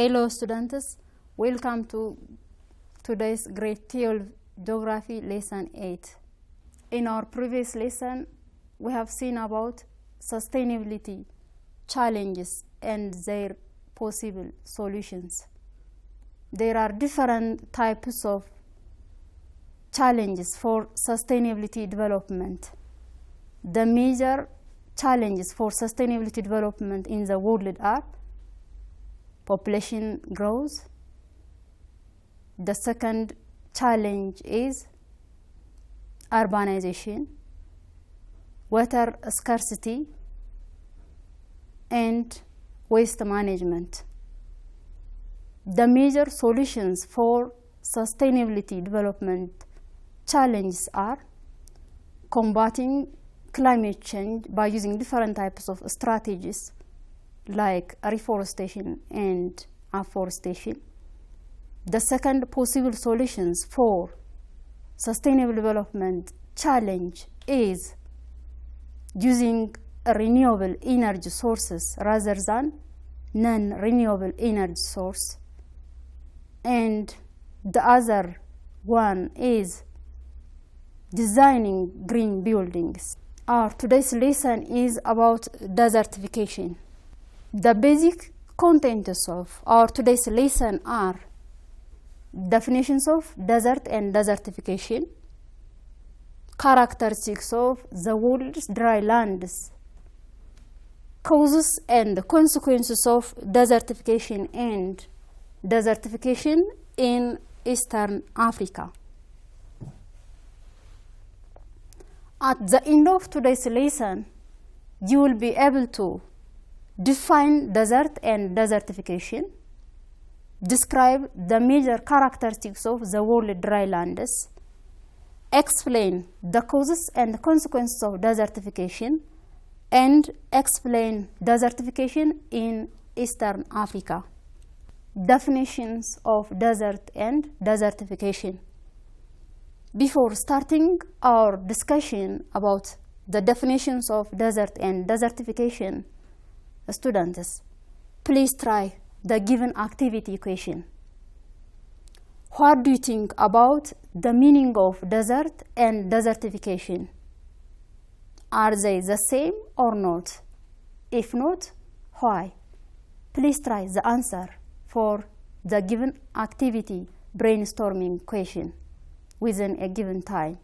Hello students, welcome to today's grade 12 geography lesson 8. In our previous lesson, we have seen about sustainability challenges and their possible solutions. There are different types of challenges for sustainability development. The major challenges for sustainability development in the world are population growth. The second challenge is urbanization, water scarcity, and waste management. The major solutions for sustainability development challenges are combating climate change by using different types of strategies like reforestation and afforestation. The second possible solutions for sustainable development challenge is using renewable energy sources rather than non-renewable energy source. And the other one is designing green buildings. Our today's lesson is about desertification. The basic contents of our today's lesson are definitions of desert and desertification, characteristics of the world's dry lands, causes and consequences of desertification and desertification in Eastern Africa. At the end of today's lesson, you will be able to define desert and desertification, describe the major characteristics of the world dry lands, explain the causes and consequences of desertification, and explain desertification in Eastern Africa. Definitions of desert and desertification. Before starting our discussion about the definitions of desert and desertification, students, please try the given activity question. What do you think about the meaning of desert and desertification? Are they the same or not? If not, why? Please try the answer for the given activity brainstorming question within a given time.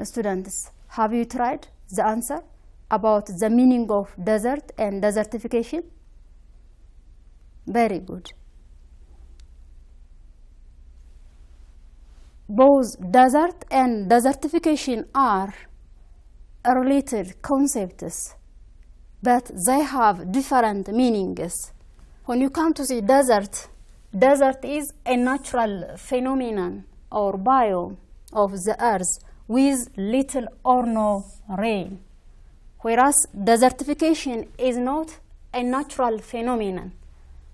Students, have you tried the answer about the meaning of desert and desertification? Very good. Both desert and desertification are related concepts, but they have different meanings. When you come to the desert, desert is a natural phenomenon or biome of the earth with little or no rain, whereas desertification is not a natural phenomenon,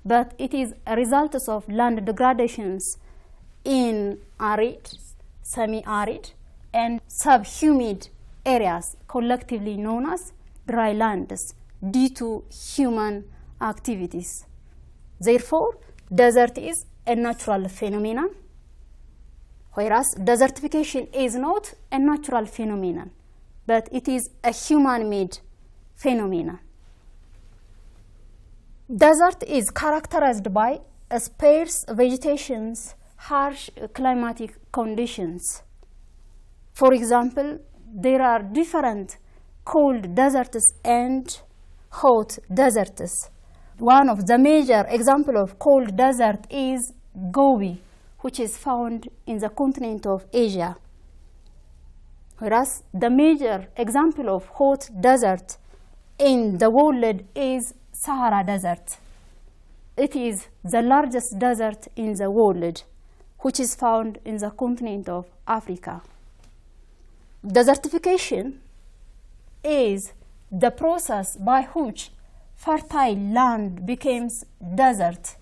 but it is a result of land degradations in arid, semi-arid, and subhumid areas, collectively known as dry lands, due to human activities. Therefore, desert is a natural phenomenon, whereas desertification is not a natural phenomenon, but it is a human-made phenomenon. Desert is characterized by sparse vegetations, harsh climatic conditions. For example, there are different cold deserts and hot deserts. One of the major examples of cold desert is Gobi, which is found in the continent of Asia. Whereas the major example of hot desert in the world is Sahara Desert. It is the largest desert in the world, which is found in the continent of Africa. Desertification is the process by which fertile land becomes desert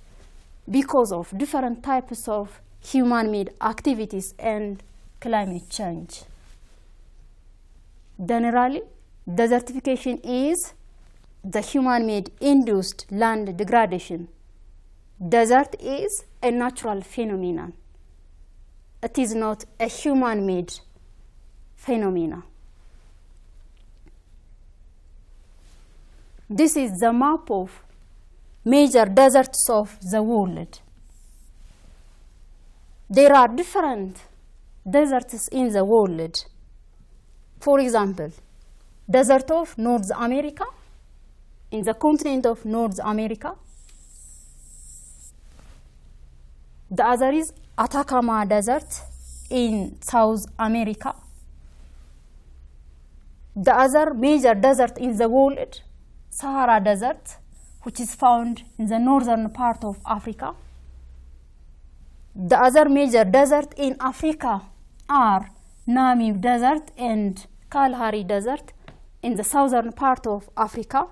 because of different types of human-made activities and climate change. Generally, desertification is the human-made induced land degradation. Desert is a natural phenomenon. It is not a human-made phenomenon. This is the map of major deserts of the world. There are different deserts in the world. For example, desert of North America, in the continent of North America. The other is Atacama Desert in South America. The other major desert in the world, Sahara Desert, which is found in the northern part of Africa. The other major desert in Africa are Namib Desert and Kalahari Desert in the southern part of Africa.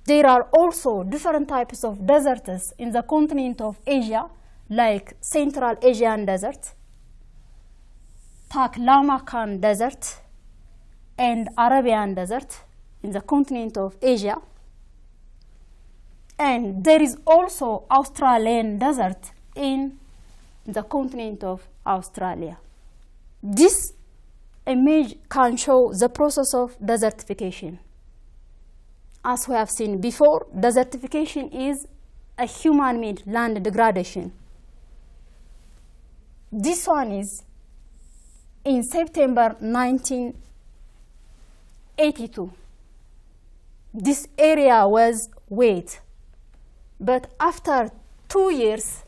There are also different types of deserts in the continent of Asia, like Central Asian Desert, Taklamakan Desert, and Arabian Desert in the continent of Asia. And there is also Australian Desert in the continent of Australia. This image can show the process of desertification. As we have seen before, desertification is a human-made land degradation. This one is in September 1982. This area was wet, but after 2 years,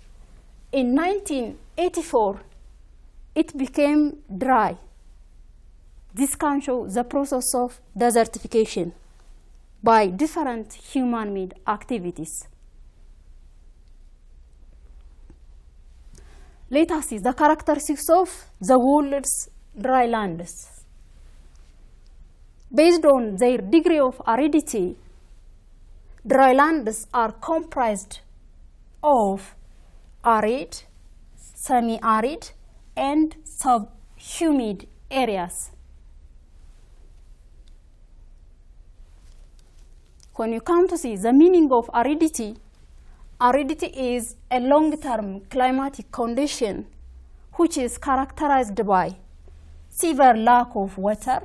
in 1984, it became dry. This can show the process of desertification by different human-made activities. Let us see the characteristics of the world's drylands. Based on their degree of aridity, drylands are comprised of arid, semi-arid, and subhumid areas. When you come to see the meaning of aridity, aridity is a long-term climatic condition which is characterized by severe lack of water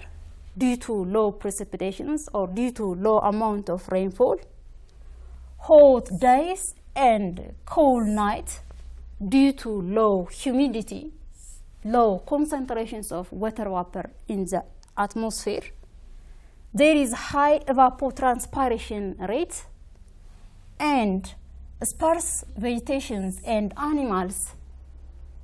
due to low precipitations or due to low amount of rainfall, hot days and cold nights due to low humidity, low concentrations of water vapor in the atmosphere. There is high evapotranspiration rate and sparse vegetation and animals,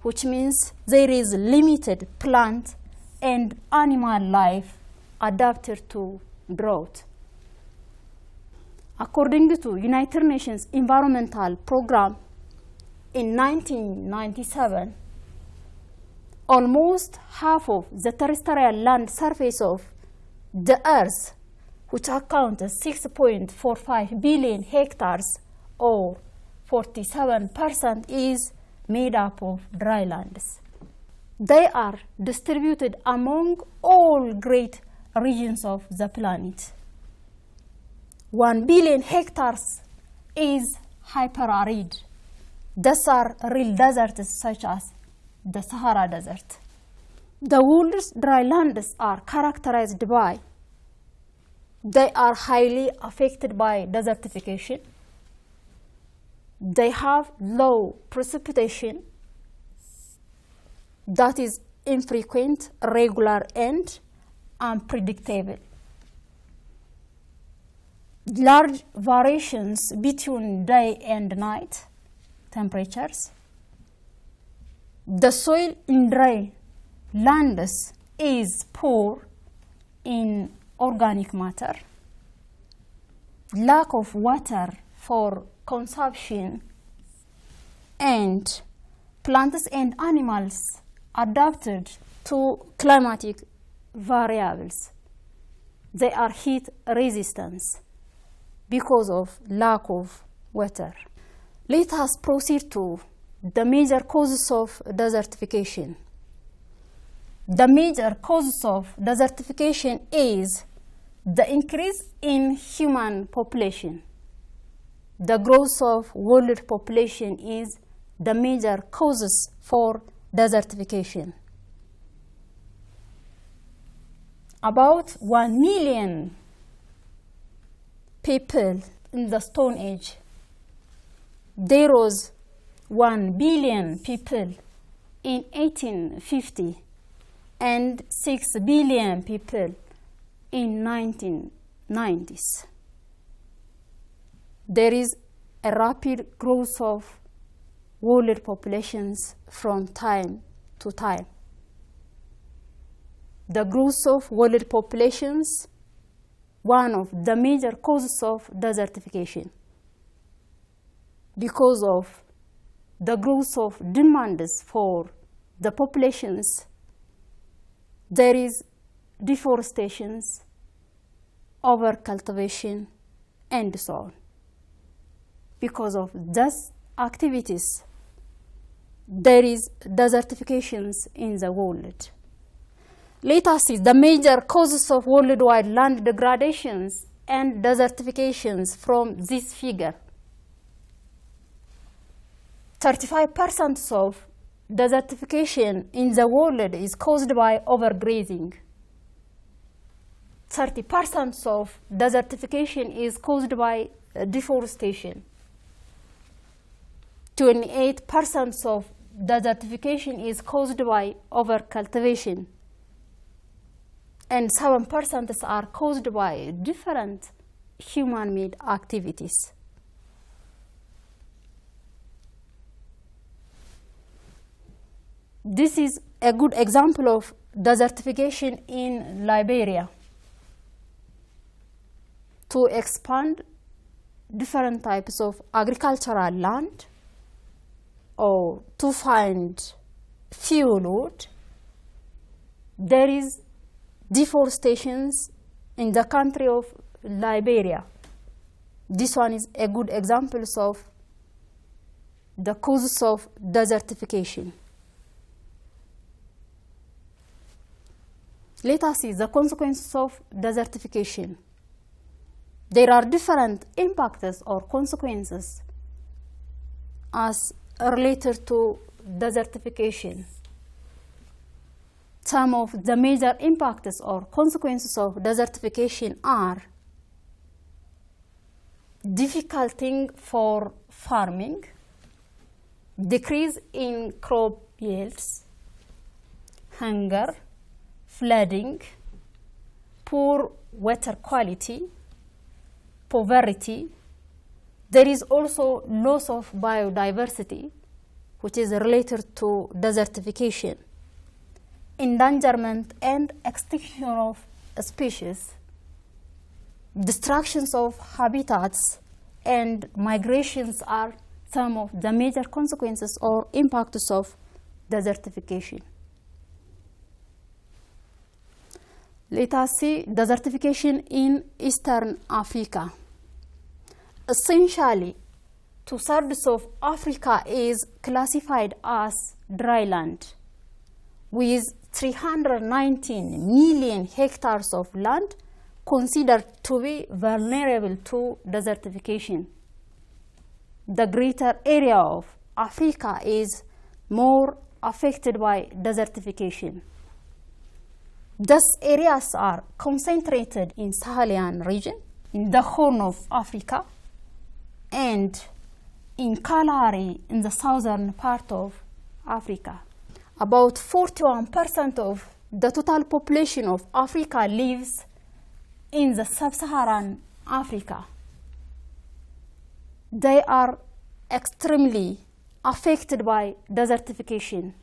which means there is limited plant and animal life adapted to drought. According to United Nations Environmental Program, in 1997, almost half of the terrestrial land surface of the Earth, which accounts 6.45 billion hectares or 47%, is made up of drylands. They are distributed among all great regions of the planet. 1 billion hectares is hyperarid. These are real deserts such as the Sahara Desert. The world's drylands are characterized by they are highly affected by desertification. They have low precipitation that is infrequent, regular, and unpredictable. Large variations between day and night temperatures. The soil in dry lands is poor in organic matter. Lack of water for consumption, and plants and animals adapted to climatic variables. They are heat resistant because of lack of water. Let us proceed to the major causes of desertification. The major causes of desertification is the increase in human population. The growth of world population is the major causes for desertification. About 1 million people in the Stone Age. There was 1 billion people in 1850 and 6 billion people in 1990s. There is a rapid growth of world populations from time to time. The growth of world populations, one of the major causes of desertification, because of the growth of demands for the populations. There is deforestation, overcultivation, and so on. Because of these activities, there is desertifications in the world. Let us see the major causes of worldwide land degradations and desertifications from this figure. 35% of desertification in the world is caused by overgrazing. 30% of desertification is caused by deforestation. 28% of desertification is caused by overcultivation. And 7% are caused by different human-made activities. This is a good example of desertification in Liberia. To expand different types of agricultural land or to find fuel wood, there is deforestation in the country of Liberia. This one is a good example of the causes of desertification. Let us see the consequences of desertification. There are different impacts or consequences as related to desertification. Some of the major impacts or consequences of desertification are difficulty for farming, decrease in crop yields, hunger, flooding, poor water quality, poverty. There is also loss of biodiversity, which is related to desertification, endangerment and extinction of species, destructions of habitats, and migrations are some of the major consequences or impacts of desertification. Let us see desertification in Eastern Africa. Essentially, 2/3 of Africa is classified as dryland, with 319 million hectares of land considered to be vulnerable to desertification. The greater area of Africa is more affected by desertification. These areas are concentrated in Sahelian region, in the Horn of Africa, and in Kalahari in the southern part of Africa. About 41% of the total population of Africa lives in the sub-Saharan Africa. They are extremely affected by desertification.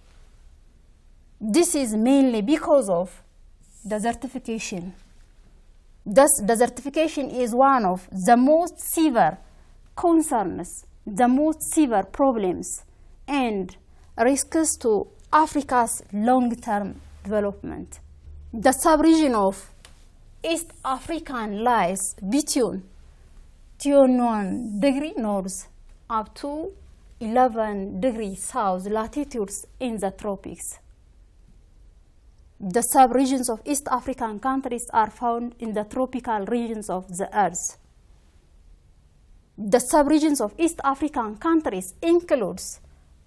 This is mainly because of desertification. Thus, desertification is one of the most severe concerns, the most severe problems, and risks to Africa's long-term development. The sub-region of East Africa lies between 21 degrees north up to 11 degrees south latitudes in the tropics. The sub-regions of East African countries are found in the tropical regions of the Earth. The sub-regions of East African countries includes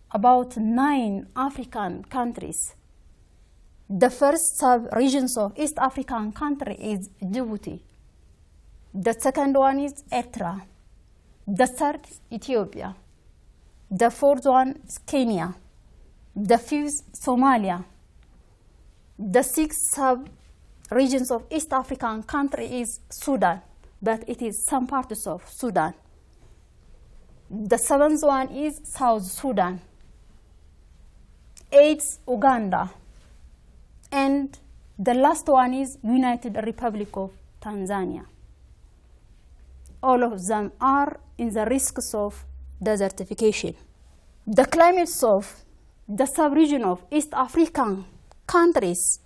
about 9 African countries. The first sub-regions of East African country is Djibouti. The second one is Eritrea. The third, Ethiopia. The fourth one is Kenya. The fifth, Somalia. The sixth sub-regions of East African country is Sudan, but it is some parts of Sudan. The seventh one is South Sudan. Eighth, Uganda. And the last one is United Republic of Tanzania. All of them are in the risks of desertification. The climates of the sub-region of East African countries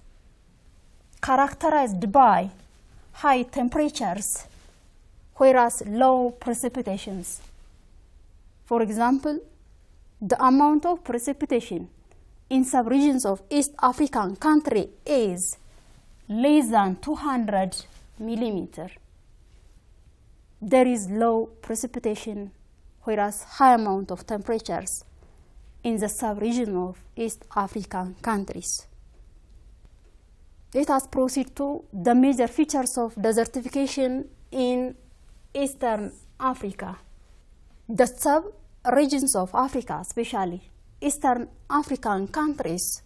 characterized by high temperatures, whereas low precipitations. For example, the amount of precipitation in sub-regions of East African country is less than 200 millimeters. There is low precipitation, whereas high amount of temperatures in the sub-region of East African countries. Let us proceed to the major features of desertification in Eastern Africa. The sub-regions of Africa, especially Eastern African countries,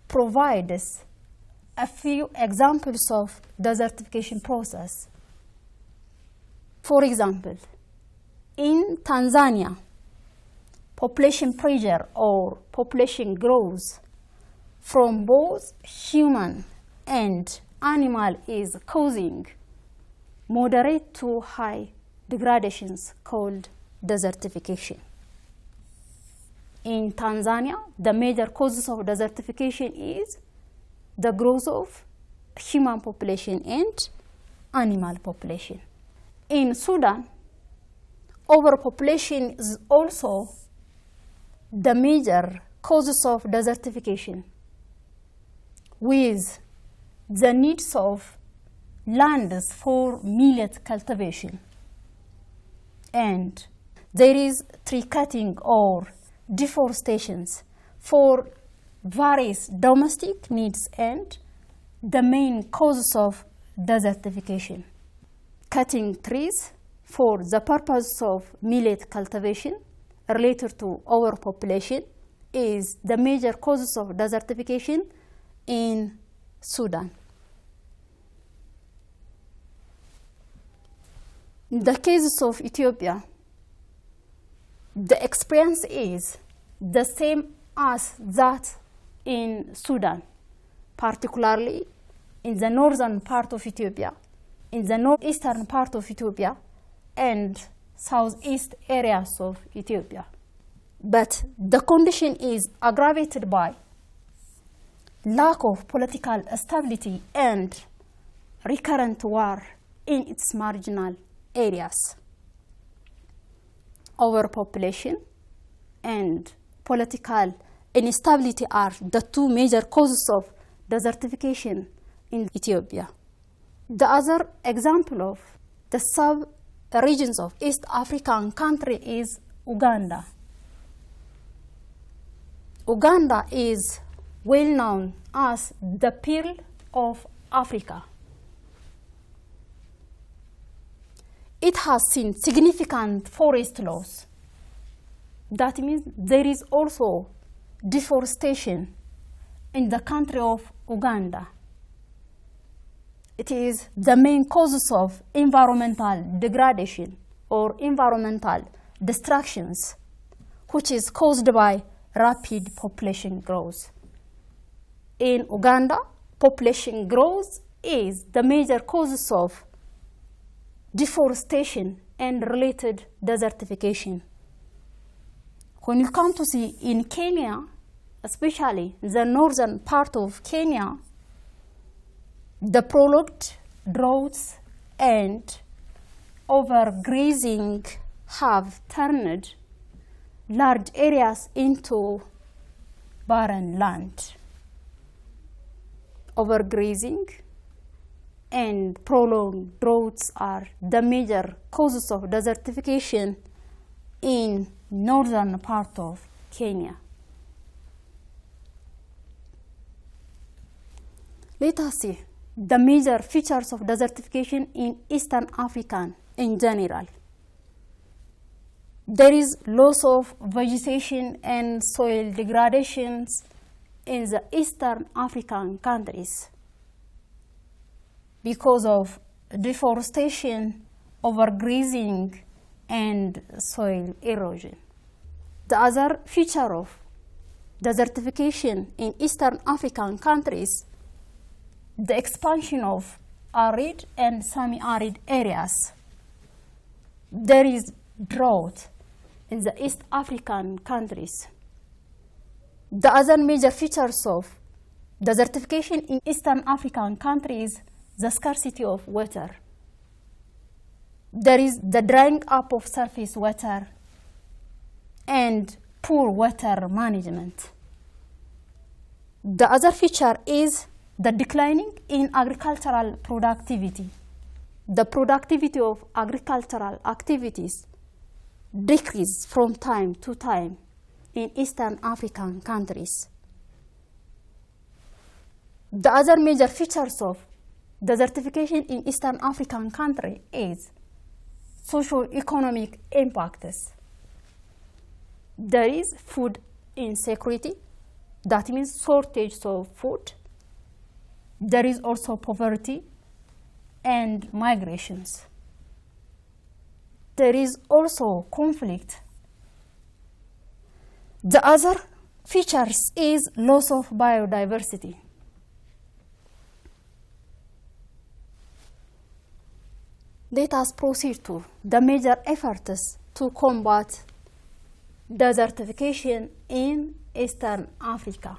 provides a few examples of desertification process. For example, in Tanzania, population pressure or population growth from both human and animal is causing moderate to high degradations called desertification. In Tanzania, the major causes of desertification is the growth of human population and animal population. In Sudan, overpopulation is also the major causes of desertification, with the needs of lands for millet cultivation. And there is tree cutting or deforestation for various domestic needs and the main causes of desertification. Cutting trees for the purpose of millet cultivation related to overpopulation is the major causes of desertification in Sudan. In the cases of Ethiopia, the experience is the same as that in Sudan, particularly in the northern part of Ethiopia, in the northeastern part of Ethiopia, and southeast areas of Ethiopia. But the condition is aggravated by lack of political stability and recurrent war in its marginal areas. Overpopulation and political instability are the two major causes of desertification in Ethiopia. The other example of the sub-regions of East African country is Uganda. Uganda is well known as the Pearl of Africa. It has seen significant forest loss. That means there is also deforestation in the country of Uganda. It is the main causes of environmental degradation or environmental destructions, which is caused by rapid population growth. In Uganda, population growth is the major causes of deforestation and related desertification. When you come to see in Kenya, especially the northern part of Kenya, the prolonged droughts and overgrazing have turned large areas into barren land. overgrazing and prolonged droughts are the major causes of desertification in northern part of Kenya. Let us see the major features of desertification in Eastern Africa in general. There is loss of vegetation and soil degradations in the Eastern African countries because of deforestation, overgrazing, and soil erosion. The other feature of desertification in Eastern African countries, the expansion of arid and semi-arid areas. There is drought in the East African countries. The other major features of desertification in Eastern African countries, the scarcity of water. There is the drying up of surface water and poor water management. The other feature is the declining in agricultural productivity. The productivity of agricultural activities decrease from time to time in Eastern African countries. The other major features of desertification in Eastern African country is socio-economic impacts. There is food insecurity, that means shortage of food. There is also poverty and migrations. There is also conflict. The other features is loss of biodiversity. Let us proceed to the major efforts to combat desertification in Eastern Africa.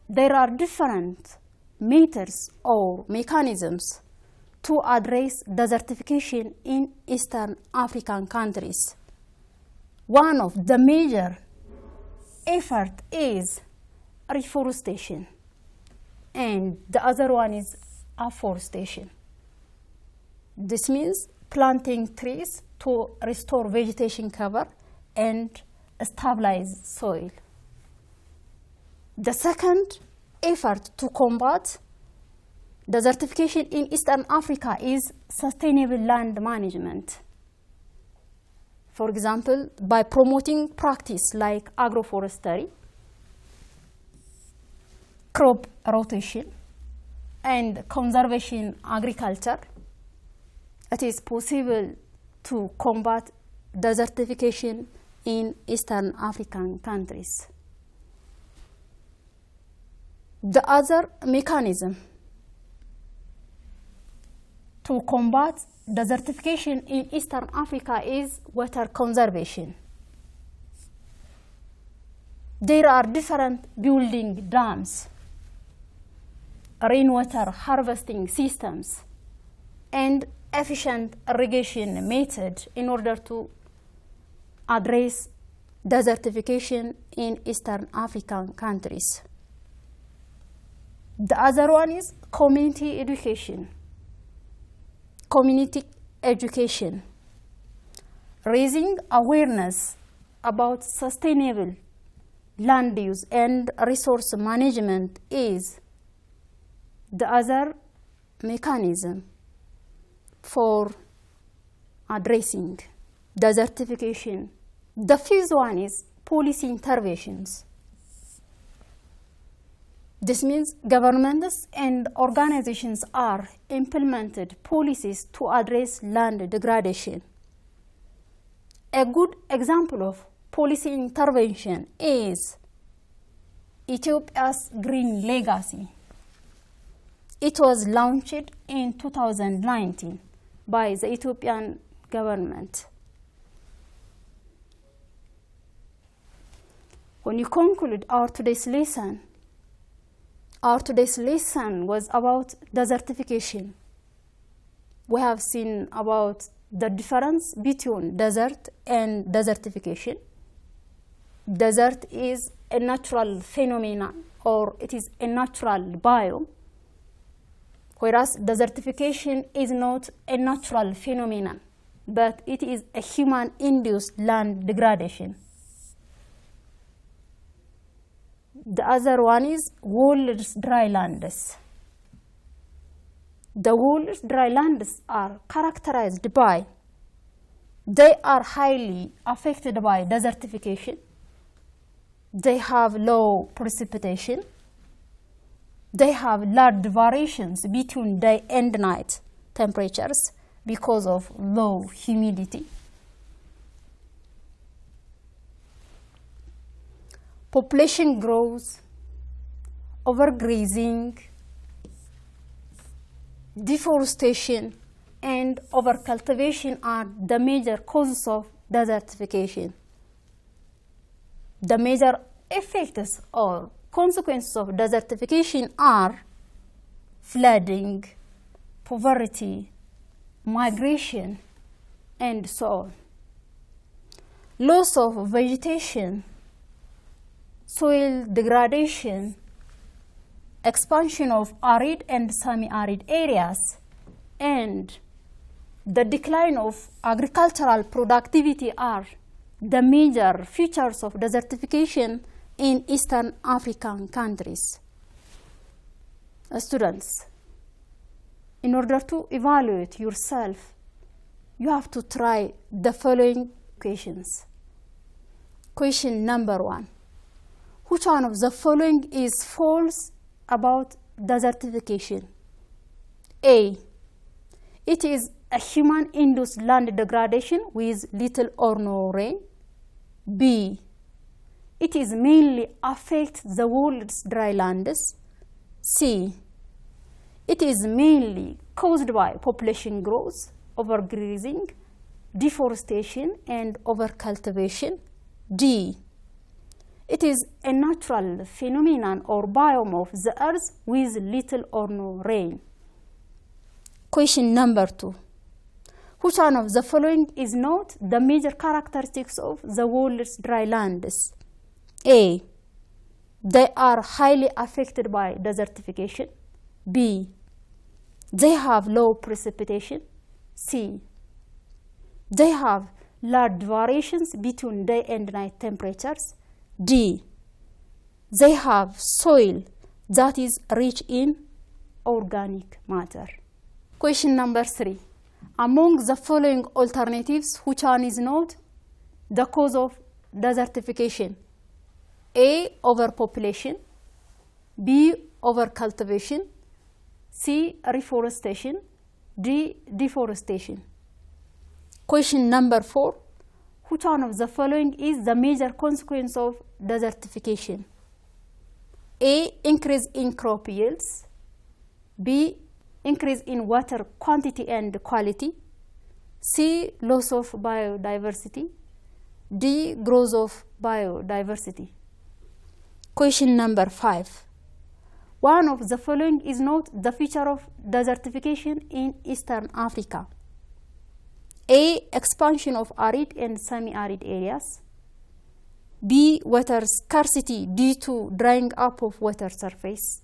There are different methods or mechanisms to address desertification in Eastern African countries. One of the major efforts is reforestation, and the other one is afforestation. This means planting trees to restore vegetation cover and stabilize soil. The second effort to combat desertification in Eastern Africa is sustainable land management. For example, by promoting practice like agroforestry, crop rotation, and conservation agriculture, it is possible to combat desertification in Eastern African countries. The other mechanism to combat desertification in Eastern Africa is water conservation. There are different building dams, rainwater harvesting systems, and efficient irrigation method in order to address desertification in Eastern African countries. The other one is community education. Community education, raising awareness about sustainable land use and resource management is the other mechanism for addressing desertification. The fifth one is policy interventions. This means governments and organizations are implemented policies to address land degradation. A good example of policy intervention is Ethiopia's Green Legacy. It was launched in 2019 by the Ethiopian government. When you conclude our today's lesson was about desertification. We have seen about the difference between desert and desertification. Desert is a natural phenomenon or it is a natural biome, whereas desertification is not a natural phenomenon, but it is a human-induced land degradation. The other one is world's drylands. The world's drylands are characterized by, they are highly affected by desertification. They have low precipitation. They have large variations between day and night temperatures because of low humidity. Population growth, overgrazing, deforestation, and overcultivation are the major causes of desertification. The major effects or consequences of desertification are flooding, poverty, migration, and so on. Loss of vegetation, soil degradation, expansion of arid and semi-arid areas, and the decline of agricultural productivity are the major features of desertification in Eastern African countries. Students, in order to evaluate yourself, you have to try the following questions. Question number 1. Which one of the following is false about desertification? A. It is a human-induced land degradation with little or no rain. B. It is mainly affects the world's drylands. C. It is mainly caused by population growth, overgrazing, deforestation, and overcultivation. D. It is a natural phenomenon or biome of the earth with little or no rain. Question number 2. Which one of the following is not the major characteristics of the world's drylands? A. They are highly affected by desertification. B. They have low precipitation. C. They have large variations between day and night temperatures. D. They have soil that is rich in organic matter. Question number 3. Among the following alternatives, which one is not the cause of desertification? A. Overpopulation. B. Overcultivation. C. Reforestation. D. Deforestation. Question number 4. Which one of the following is the major consequence of desertification? A. Increase in crop yields. B. Increase in water quantity and quality. C. Loss of biodiversity. D. Growth of biodiversity. Question number 5. One of the following is not the feature of desertification in Eastern Africa. A. Expansion of arid and semi-arid areas. B. Water scarcity due to drying up of water surface.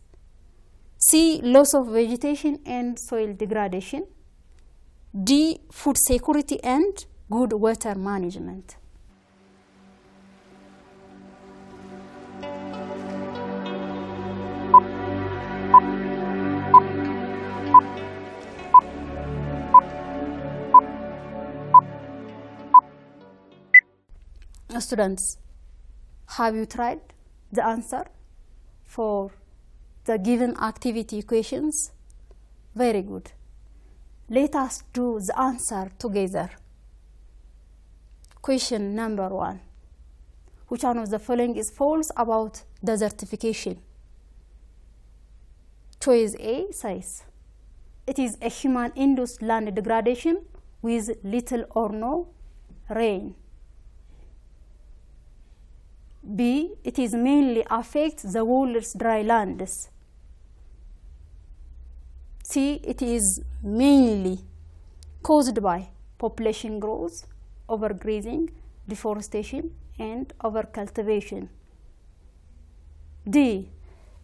C. Loss of vegetation and soil degradation. D. Food security and good water management. Students, have you tried the answer for the given activity questions? Very good. Let us do the answer together. Question number 1. Which one of the following is false about desertification? Choice A says, it is a human-induced land degradation with little or no rain. B. It is mainly affects the world's drylands. C. It is mainly caused by population growth, overgrazing, deforestation, and overcultivation. D.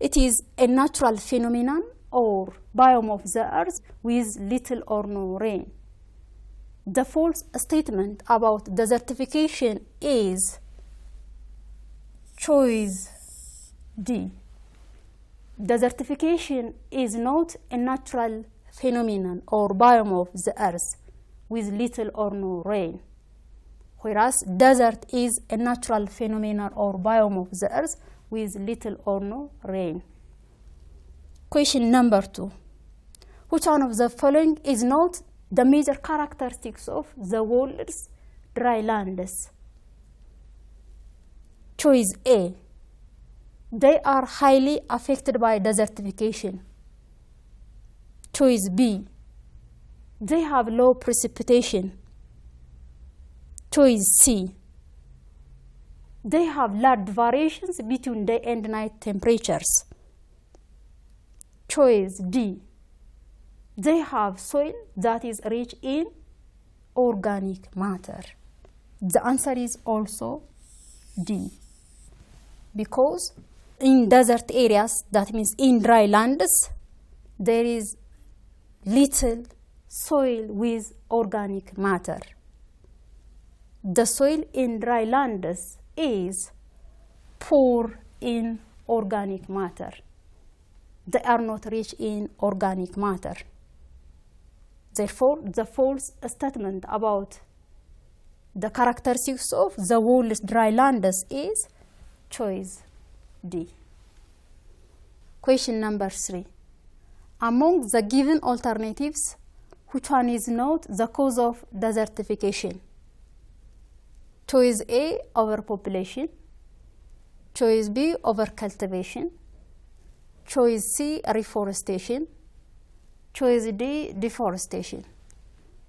It is a natural phenomenon or biome of the earth with little or no rain. The false statement about desertification is choice D. Desertification is not a natural phenomenon or biome of the earth with little or no rain, whereas desert is a natural phenomenon or biome of the earth with little or no rain. Question number 2. Which one of the following is not the major characteristics of the world's drylands? Choice A. They are highly affected by desertification. Choice B. They have low precipitation. Choice C. They have large variations between day and night temperatures. Choice D. They have soil that is rich in organic matter. The answer is also D. Because in desert areas, that means in dry lands, there is little soil with organic matter. The soil in dry lands is poor in organic matter. They are not rich in organic matter. Therefore, the false statement about the characteristics of the world's dry lands is choice D. Question number 3. Among the given alternatives, which one is not the cause of desertification? Choice A, overpopulation. Choice B, overcultivation. Choice C, reforestation. Choice D, deforestation.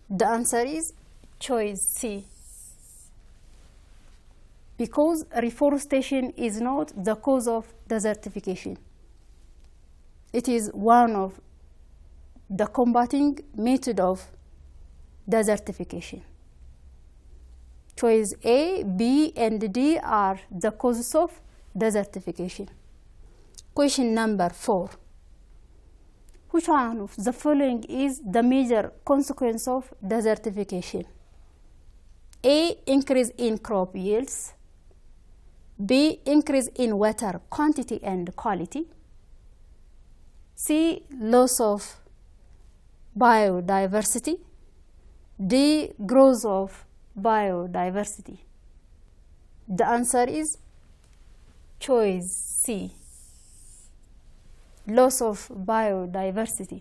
The answer is choice C. Because reforestation is not the cause of desertification. It is one of the combating method of desertification. Choice A, B, and D are the causes of desertification. Question number 4. Which one of the following is the major consequence of desertification? A, increase in crop yields. B, increase in water quantity and quality. C, loss of biodiversity. D, growth of biodiversity. The answer is choice C, loss of biodiversity.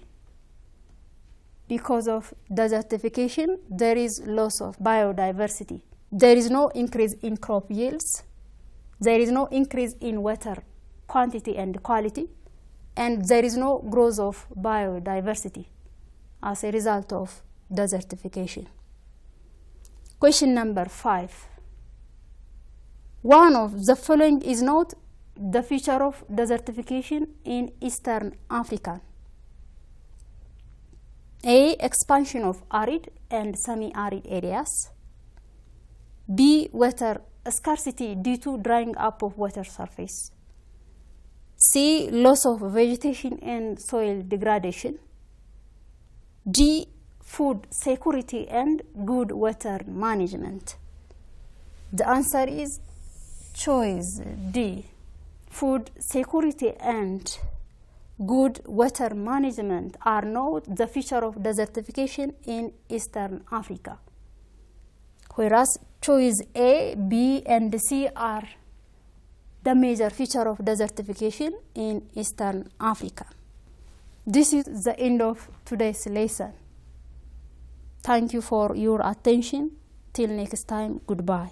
Because of desertification, there is loss of biodiversity. There is no increase in crop yields. There is no increase in water quantity and quality. And there is no growth of biodiversity as a result of desertification. Question number 5. One of the following is not the feature of desertification in Eastern Africa. A, expansion of arid and semi-arid areas. B, water scarcity due to drying up of water surface. C, loss of vegetation and soil degradation. D, food security and good water management. The answer is choice D, food security and good water management are not the feature of desertification in Eastern Africa, whereas choice A, B, and C are the major feature of desertification in Eastern Africa. This is the end of today's lesson. Thank you for your attention. Till next time, goodbye.